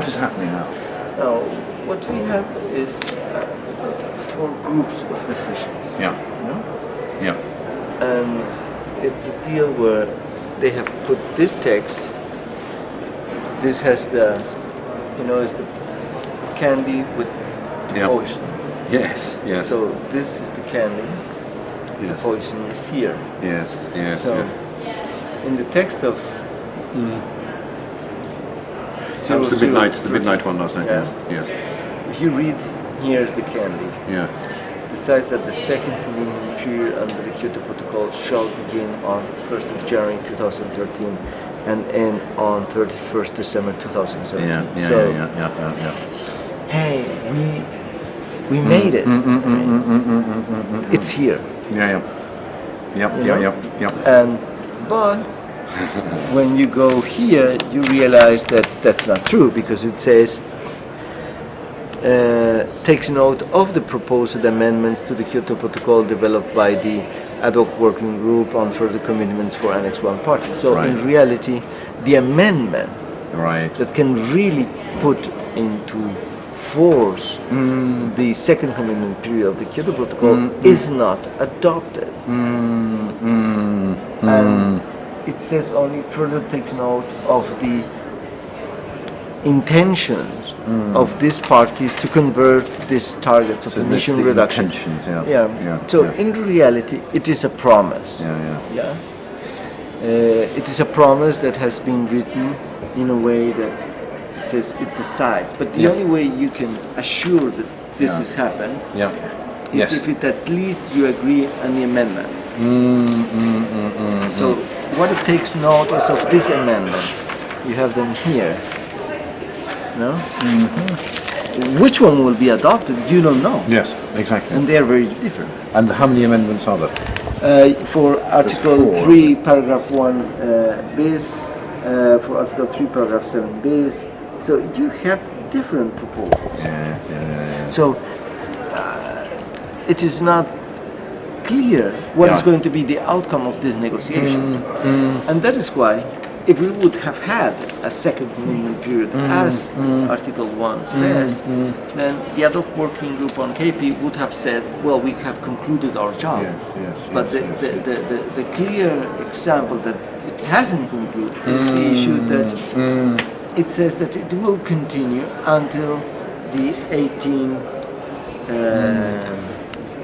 is happening now? Now, what we have is 4 groups of decisions. Yeah. You know? Yeah. And it's a deal where they have put this text. This has the, is the candy with poison. Yes, yes. So this is the candy. Yes. The poison is here. Yes, yes, So yes. in the text of That was the midnight one, wasn't it? Yeah. Yes. If you read, here's the candy. Yeah. Decides that the second convening period under the Kyoto Protocol shall begin on 1st of January 2013 and end on 31st December 2017. Yeah. Hey, we made it. It's here. But when you go here, you realize that that's not true, because it says takes note of the proposed amendments to the Kyoto Protocol developed by the ad hoc working group on further commitments for Annex 1 parties. So in reality, the amendment that can really put into force the second commitment period of the Kyoto Protocol is not adopted. And it says only further takes note of the intentions of these parties to convert these targets of emission reduction. So in reality, it is a promise. It is a promise that has been written in a way that it says it decides. But the only way you can assure that this has happened is if it at least you agree on the amendment. So what it takes note is of these amendments. You have them here. No? Which one will be adopted, you don't know. Yes, exactly. And they are very different. And how many amendments are there? For Article 3, Paragraph 1 bis, for Article 3, Paragraph 7 bis. So you have different proposals. So it is not clear what is going to be the outcome of this negotiation. And that is why, if we would have had a second commitment period, as Article 1 says, then the ad hoc working group on KP would have said, well, we have concluded our job. But the clear example that it hasn't concluded is the issue that it says that it will continue until the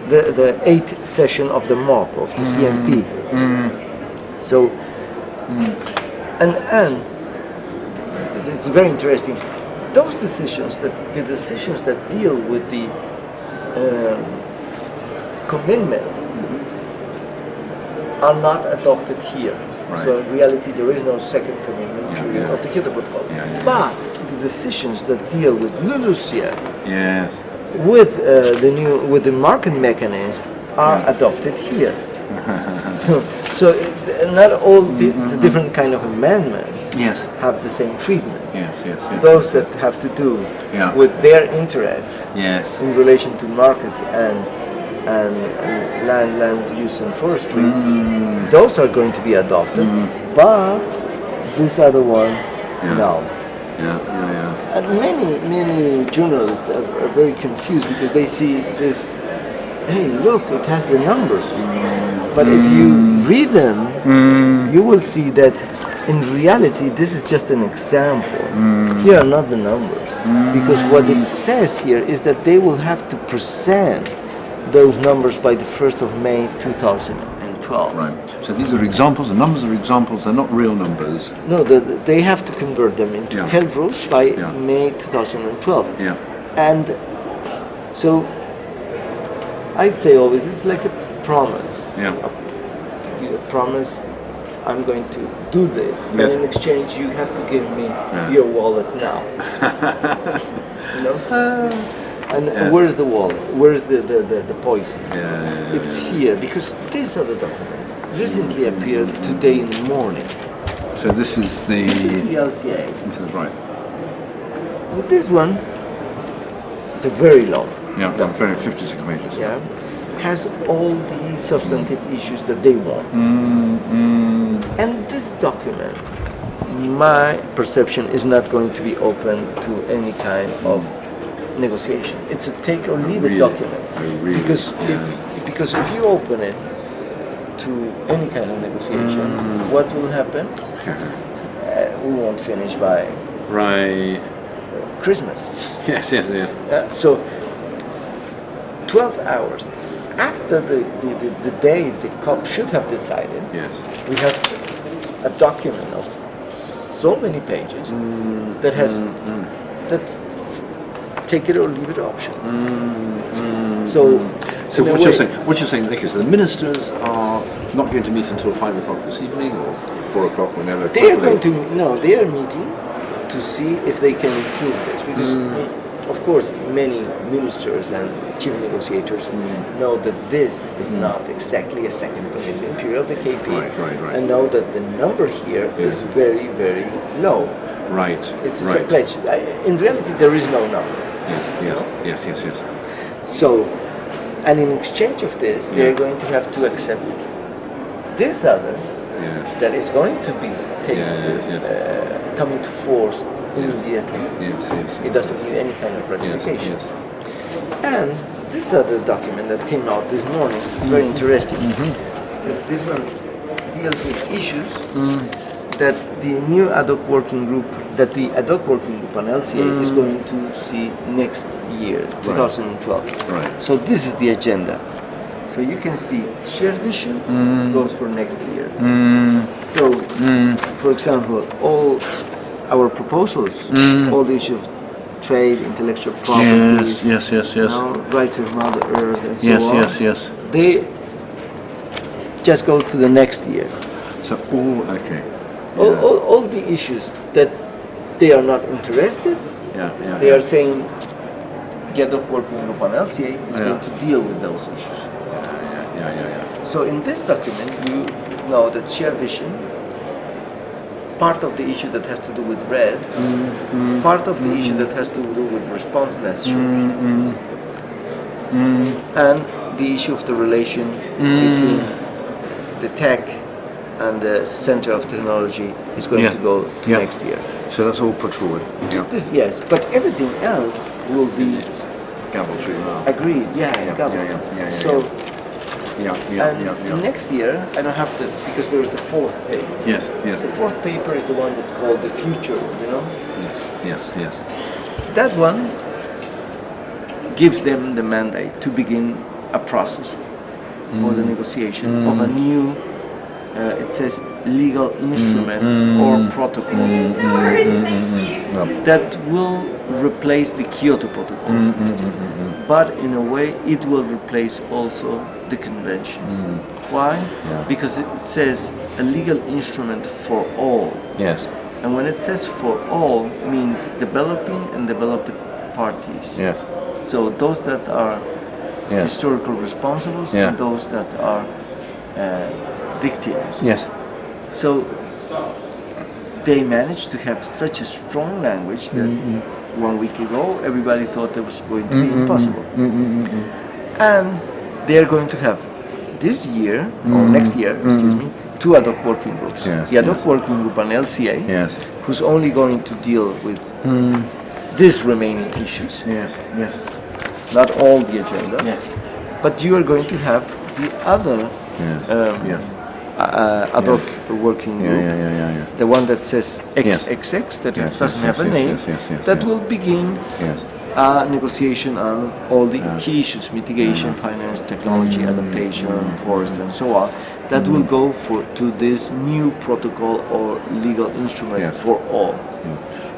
the 8th session of the MOP, of the CMP. So, and it's very interesting. Those decisions, the decisions that deal with the commitment, are not adopted here. So in reality, there is no second commitment period of the Kyoto Protocol. But the decisions that deal with LULUCF, with the market mechanism, are adopted here. So not all the different kind of amendments have the same treatment. Those that have to do with their interests in relation to markets and land use and forestry, those are going to be adopted. But this other one, no. And many journalists are very confused because they see this. Hey, look, it has the numbers. But if you read them, you will see that in reality, this is just an example. Here are not the numbers. Because what it says here is that they will have to present those numbers by the 1st of May 2012. Right. So these are examples, the numbers are examples, they're not real numbers. No, they have to convert them into health rules by May 2012. And so I'd say always it's like a promise. A promise, I'm going to do this, and in exchange you have to give me your wallet now. And where's the wallet? Where's the poison? It's here, because this other document recently appeared today in the morning. So this is the LCA. This is right. With this one, it's a very long document. Very 56 pages. Has all the substantive issues that they want. And this document my perception is not going to be open to any kind of negotiation. It's a take or leave it document. Because if you open it to any kind of negotiation, what will happen? We won't finish by Christmas. Yes. So 12 hours after the day the COP should have decided, we have a document of so many pages that has that's take it or leave it option. So what you're saying, Nick, is the ministers are not going to meet until 5 o'clock this evening or 4 o'clock, whenever. They are going to they are meeting to see if they can improve this, because of course many ministers and chief negotiators know that this is not exactly a second commitment period of the KP, and know that the number here is very, very low. It's a pledge. In reality, there is no number. Yes. So, and in exchange of this, they are going to have to accept this other that is going to be coming to force immediately. It doesn't need any kind of ratification. And this other document that came out this morning is very interesting. This one deals with issues that the new ad hoc working group, on LCA is going to see next year, 2012. So this is the agenda. So you can see shared vision goes for next year. So, for example, all our proposals, all the issues of trade, intellectual property, rights of Mother Earth, and so on, they just go to the next year. So all the issues that they are not interested, they are saying the ad hoc working group on LCA is going to deal with those issues. So in this document, you know that shared vision, part of the issue that has to do with red, part of the issue that has to do with responsiveness, and the issue of the relation between the tech and the center of technology is going to go to next year. So that's all put forward. This, yes, but everything else will be agreed. So. Next year, I don't have to, because there is the fourth paper. The fourth paper is the one that's called the future, Yes. That one gives them the mandate to begin a process for the negotiation of a new, it says, legal instrument or protocol that will replace the Kyoto Protocol. But in a way, it will replace also the convention. Why? Because it says a legal instrument for all. And when it says for all, means developing and developed parties. So those that are historical responsibles and those that are victims. So they managed to have such a strong language that 1 week ago everybody thought it was going to be impossible. And they're going to have this year, or next year, excuse me, 2 ad hoc working groups. The ad hoc working group on LCA, who's only going to deal with these remaining issues. Not all the agenda. But you are going to have the other ad hoc working group, the one that says XXX, that doesn't have a name, that will begin a negotiation on all the key issues, mitigation, finance, technology, adaptation, forest, and so on, that will go to this new protocol or legal instrument for all.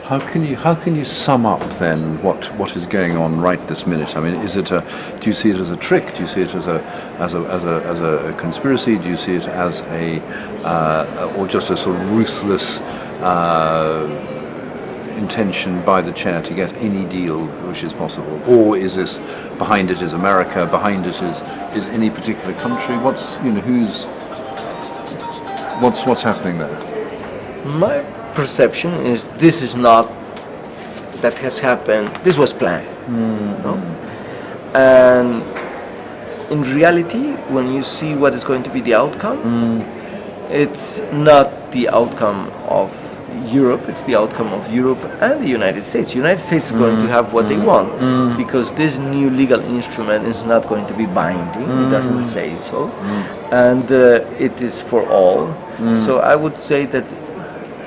How can you sum up then what is going on right this minute? I mean, do you see it as a trick? Do you see it as a conspiracy? Do you see it as or just a sort of ruthless intention by the chair to get any deal which is possible? Or is this behind it is America? Behind it is any particular country? What's happening there? My perception is this is not that has happened. This was planned, and in reality, when you see what is going to be the outcome, it's not the outcome of Europe, it's the outcome of Europe and the United States. The United States is going to have what they want because this new legal instrument is not going to be binding, it doesn't say so, and it is for all. So I would say that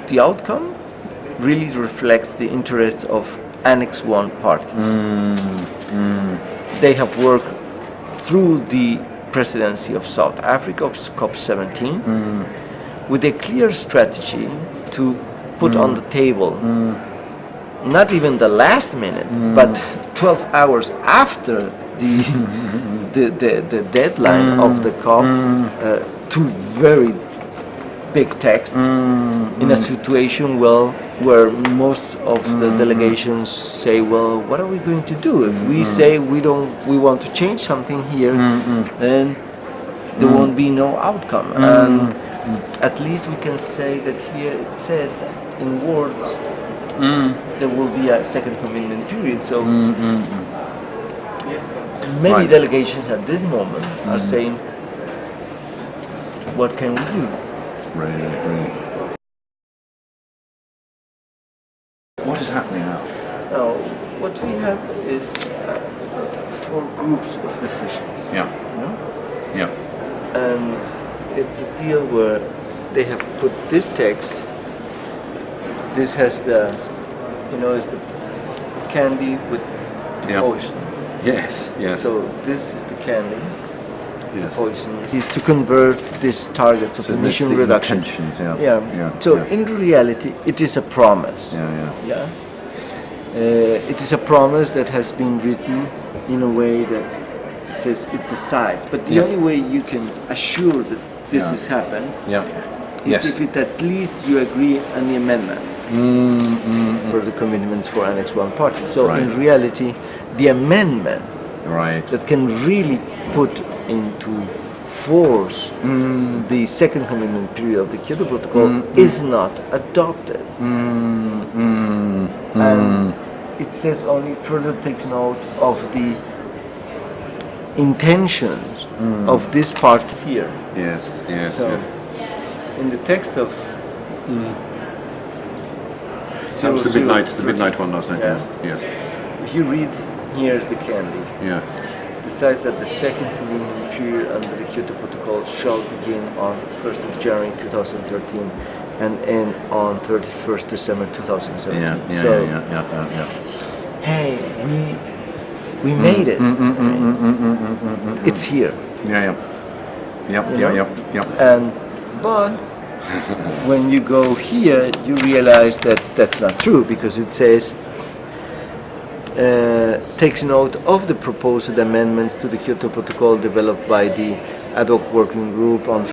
the outcome really reflects the interests of Annex 1 parties. They have worked through the presidency of South Africa, of COP17, with a clear strategy to put on the table, not even the last minute, but 12 hours after the deadline of the COP, two very big texts in a situation where most of the delegations say, well, what are we going to do? If we say we want to change something here, then there won't be no outcome. And at least we can say that here it says in words there will be a second commitment period. So many delegations at this moment are saying, what can we do? Right. What is happening now? Now, what we have is 4 groups of decisions. Yeah. Yeah. And it's a deal where they have put this text. This has the, it's the candy with poison. Yes. So this is the candy. Yes. Poison is to convert these targets of emission reduction. So in reality, it is a promise. It is a promise that has been written in a way that it says it decides. But the only way you can assure that this has happened is if it at least you agree on the amendment for the commitments for Annex 1 parties. So in reality, the amendment that can really put into force the second commitment period of the Kyoto Protocol is not adopted. And it says only further takes note of the intentions of this part here. Yes. So in the text of that was the midnight one, wasn't it? Yes. If you read, here's the candy. Decides that the second commitment period under the Kyoto Protocol shall begin on 1st of January 2013 and end on 31st December 2017. Hey, we made it. It's here. But when you go here, you realize that that's not true, because it says takes note of the proposed amendments to the Kyoto Protocol developed by the ad hoc working group on